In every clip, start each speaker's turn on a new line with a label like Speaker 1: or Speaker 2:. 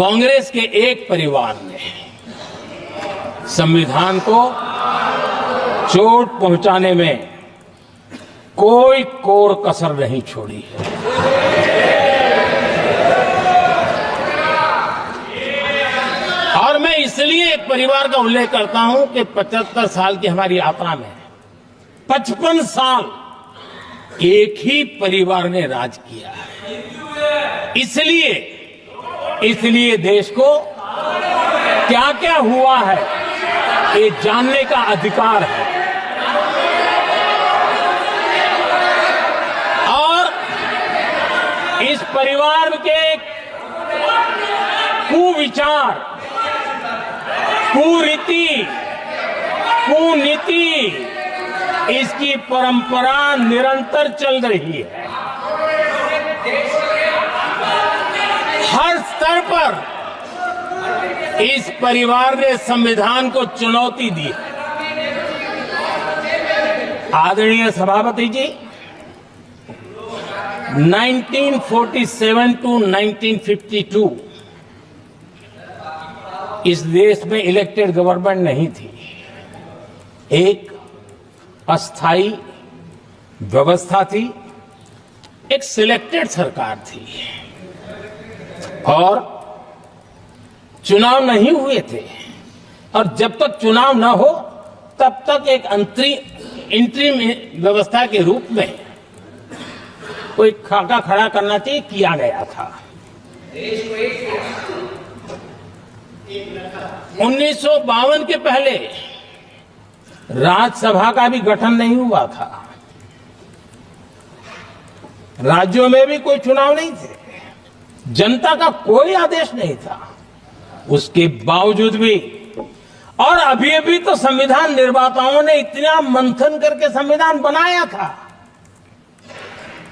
Speaker 1: कांग्रेस के एक परिवार ने संविधान को चोट पहुंचाने में कोई कोर कसर नहीं छोड़ी है। और मैं इसलिए एक परिवार का उल्लेख करता हूं कि 75 साल की हमारी यात्रा में 55 साल एक ही परिवार ने राज किया है। इसलिए देश को क्या क्या हुआ है ये जानने का अधिकार है। और इस परिवार के कुविचार, कुरीति, कुनीति, इसकी परंपरा निरंतर चल रही है। हर स्तर पर इस परिवार ने संविधान को चुनौती दी है। आदरणीय सभापति जी, 1947 टू 1952 इस देश में इलेक्टेड गवर्नमेंट नहीं थी। एक अस्थाई व्यवस्था थी, एक सिलेक्टेड सरकार थी और चुनाव नहीं हुए थे। और जब तक चुनाव न हो तब तक एक इंटरिम व्यवस्था के रूप में कोई खाका खड़ा करना चाहिए, किया गया था। 1952 के पहले राज्यसभा का भी गठन नहीं हुआ था, राज्यों में भी कोई चुनाव नहीं थे, जनता का कोई आदेश नहीं था। उसके बावजूद भी, और अभी तो संविधान निर्माताओं ने इतना मंथन करके संविधान बनाया था।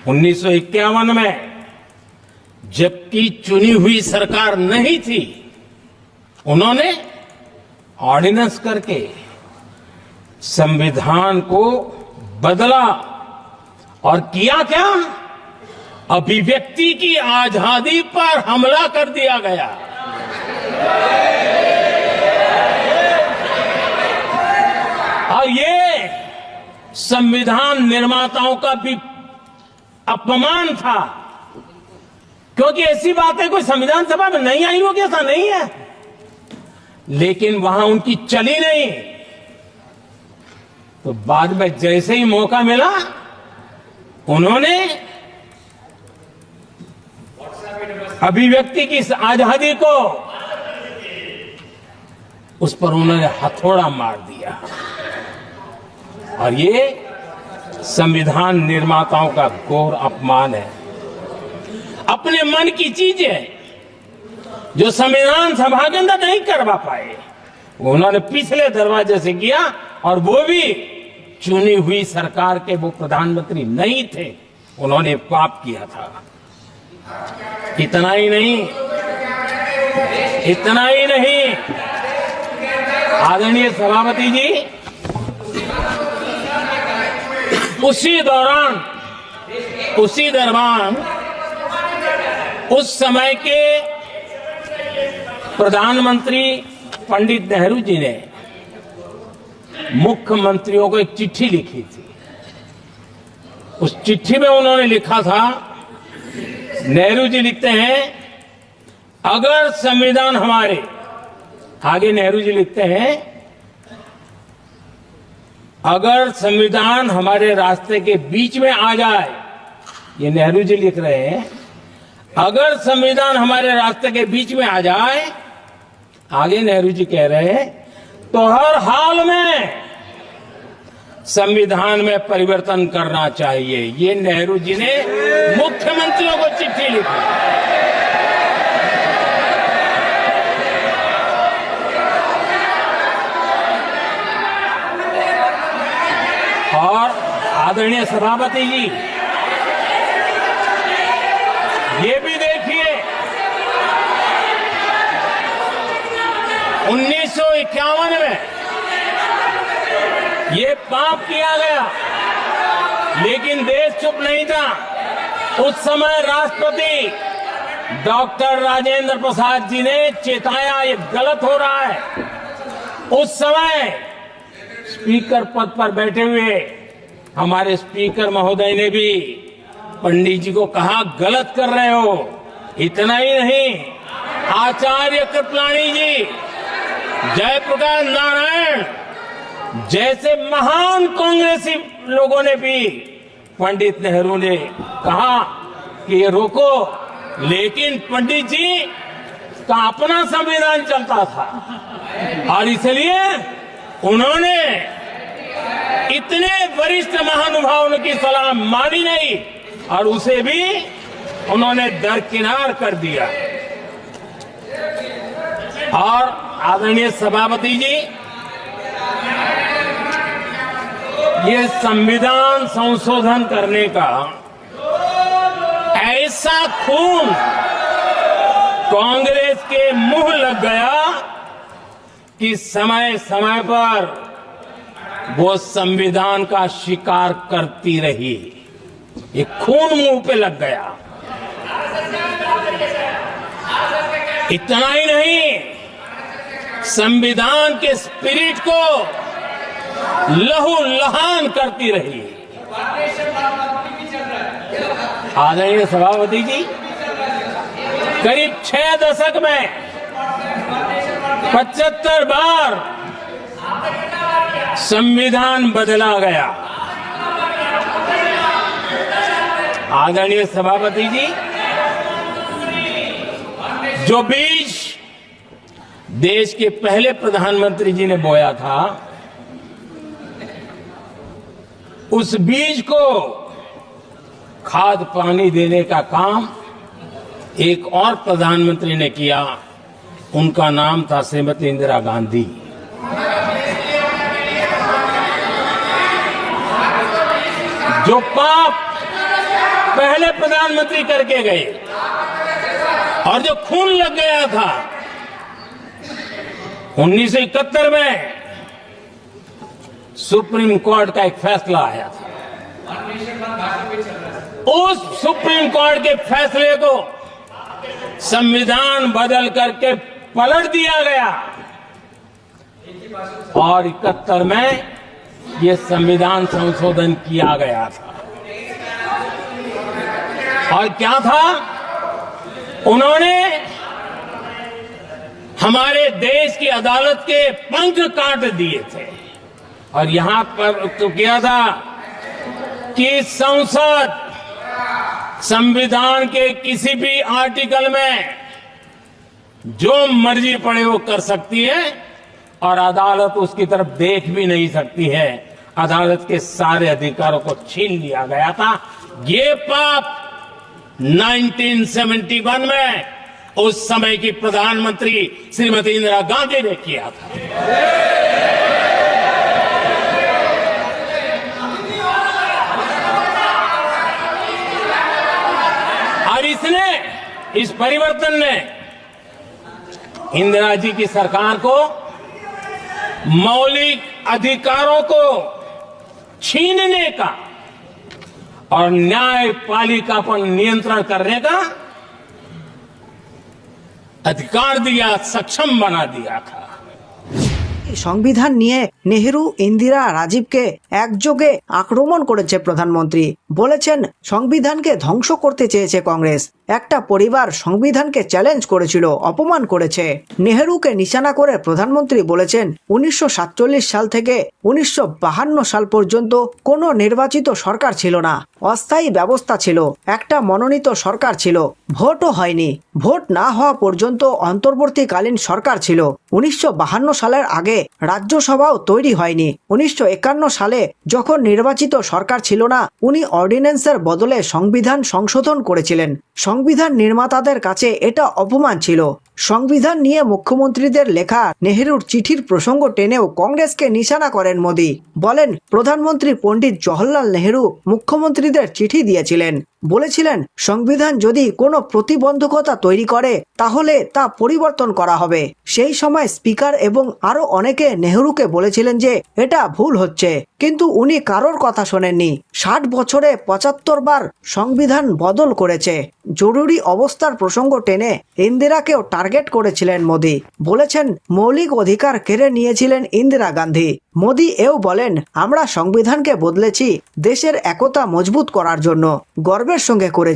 Speaker 1: 1951 में जबकि चुनी हुई सरकार नहीं थी, उन्होंने ऑर्डिनेंस करके संविधान को बदला और किया क्या? अभिव्यक्ति की आजादी पर हमला कर दिया गया। और ये संविधान निर्माताओं का भी अपमान था, क्योंकि ऐसी बातें कोई संविधान सभा में नहीं आई होगी, ऐसा नहीं है, लेकिन वहां उनकी चली नहीं। तो बाद में जैसे ही मौका मिला, उन्होंने अभिव्यक्ति की आजादी को, उस पर उन्होंने हथौड़ा मार दिया। और ये संविधान निर्माताओं का घोर अपमान है। अपने मन की चीजें जो संविधान सभा के अंदर नहीं करवा पाए, उन्होंने पिछले दरवाजे से किया, और वो भी चुनी हुई सरकार के वो प्रधानमंत्री नहीं थे, उन्होंने पाप किया था। इतना ही नहीं, आदरणीय सभापति जी, उसी दौरान उस समय के प्रधानमंत्री पंडित नेहरू जी ने मुख्यमंत्रियों को एक चिट्ठी लिखी थी। उस चिट्ठी में उन्होंने लिखा था, नेहरू जी लिखते हैं, अगर संविधान हमारे, आगे नेहरू जी लिखते हैं, अगर संविधान हमारे रास्ते के बीच में आ जाए, ये नेहरू जी लिख रहे हैं, अगर संविधान हमारे रास्ते के बीच में आ जाए, आगे नेहरू जी कह रहे हैं, तो हर हाल में संविधान में परिवर्तन करना चाहिए। ये नेहरू जी ने मुख्यमंत्रियों को चिट्ठी लिखी। और आदरणीय सभापति जी, ये भी देखिए, 1951 में ये पाप किया गया, लेकिन देश चुप नहीं था। उस समय राष्ट्रपति डॉक्टर राजेंद्र प्रसाद जी ने चेताया ये गलत हो रहा है। उस समय स्पीकर पद पर बैठे हुए हमारे स्पीकर महोदय ने भी पंडित जी को कहा गलत कर रहे हो। इतना ही नहीं, आचार्य कृपलानी जी, जयप्रकाश नारायण जैसे महान कांग्रेसी लोगों ने भी पंडित नेहरू ने कहा कि ये रोको, लेकिन पंडित जी का अपना संविधान चलता था और इसलिए उन्होंने इतने वरिष्ठ महानुभावों की सलाह मानी नहीं और उसे भी उन्होंने दरकिनार कर दिया। और आदरणीय सभापति जी, ये संविधान संशोधन करने का ऐसा खून कांग्रेस के मुंह लग गया कि समय समय पर वो संविधान का शिकार करती रही। ये खून मुंह पे लग गया। इतना ही नहीं, संविधान के स्पिरिट को लहू लहान करती रही। आदरणीय सभापति जी, करीब 6 दशक में 75 बार संविधान बदला गया। आदरणीय सभापति जी, जो बीज देश के पहले प्रधानमंत्री जी ने बोया था, उस बीज को खाद पानी देने का काम एक और प्रधानमंत्री ने किया। उनका नाम था श्रीमती इंदिरा गांधी। जो पाप पहले प्रधानमंत्री करके गए और जो खून लग गया था 1971 में, सुप्रीम कोर्ट का एक फैसला आया था। उस सुप्रीम कोर्ट के फैसले को संविधान बदल करके पलट दिया गया और 71 में ये संविधान संशोधन किया गया था। और क्या था, उन्होंने हमारे देश की अदालत के पंख काट दिए थे और यहां पर तो किया था कि संसद संविधान के किसी भी आर्टिकल में जो मर्जी पड़े वो कर सकती है और अदालत उसकी तरफ देख भी नहीं सकती है। अदालत के सारे अधिकारों को छीन लिया गया था। ये पाप 1971 में उस समय की प्रधानमंत्री श्रीमती इंदिरा गांधी ने किया था। और इस परिवर्तन ने इंदिरा जी की सरकार को मौलिक अधिकारों को छीनने का और न्यायपालिका पर नियंत्रण करने का अधिकार दिया, सक्षम बना दिया था।
Speaker 2: সংবিধান নিয়ে নেহেরু, ইন্দিরা, রাজীবকে একযোগে আক্রমণ করেছে প্রধানমন্ত্রী। বলেছেন সংবিধানকে ধ্বংস করতে চেয়েছে কংগ্রেস। একটা পরিবার সংবিধানকে চ্যালেঞ্জ করেছিল, অপমান করেছে। নেহেরুকে নিশানা করে প্রধানমন্ত্রী বলেছেন 1947 সাল থেকে 1952 সাল পর্যন্ত কোনো নির্বাচিত সরকার ছিল না, অস্থায়ী ব্যবস্থা ছিল, একটা মনোনীত সরকার ছিল, ভোটও হয়নি। ভোট না হওয়া পর্যন্ত অন্তর্বর্তীকালীন সরকার ছিল। 1952 সালের আগে রাজ্যসভাও তৈরি হয়নি। 1951 সালে যখন নির্বাচিত সরকার ছিল না, উনি অর্ডিন্যান্সের বদলে সংবিধান সংশোধন করেছিলেন। সংবিধান নির্মাতাদের কাছে এটা অপমান ছিল। সংবিধান নিয়ে মুখ্যমন্ত্রীদের লেখা নেহেরুর চিঠির প্রসঙ্গ টেনেও কংগ্রেসকে নিশানা করেন মোদি। বলেন প্রধানমন্ত্রী পণ্ডিত জওহরলাল নেহেরু মুখ্যমন্ত্রীদের চিঠি দিয়েছিলেন, বলেছিলেন সংবিধান যদি কোনো প্রতিবন্ধকতা তৈরি করে তাহলে তা পরিবর্তন করা হবে। সেই সময় স্পিকার এবং আরো অনেকে নেহরুকে বলেছিলেন যে এটা ভুল হচ্ছে, কিন্তু উনি কারোর কথা শোনেননি। 60 বছরে 75 বার সংবিধান বদল করেছে। জরুরি অবস্থার প্রসঙ্গ টেনে ইন্দিরাকেও টার্গেট করেছিলেন মোদি। বলেছেন মৌলিক অধিকার কেড়ে নিয়েছিলেন ইন্দিরা গান্ধী। মোদি এও বলেন আমরা সংবিধানকে বদলেছি দেশের একতা মজবুত করার জন্য, গর্বের সঙ্গে করে।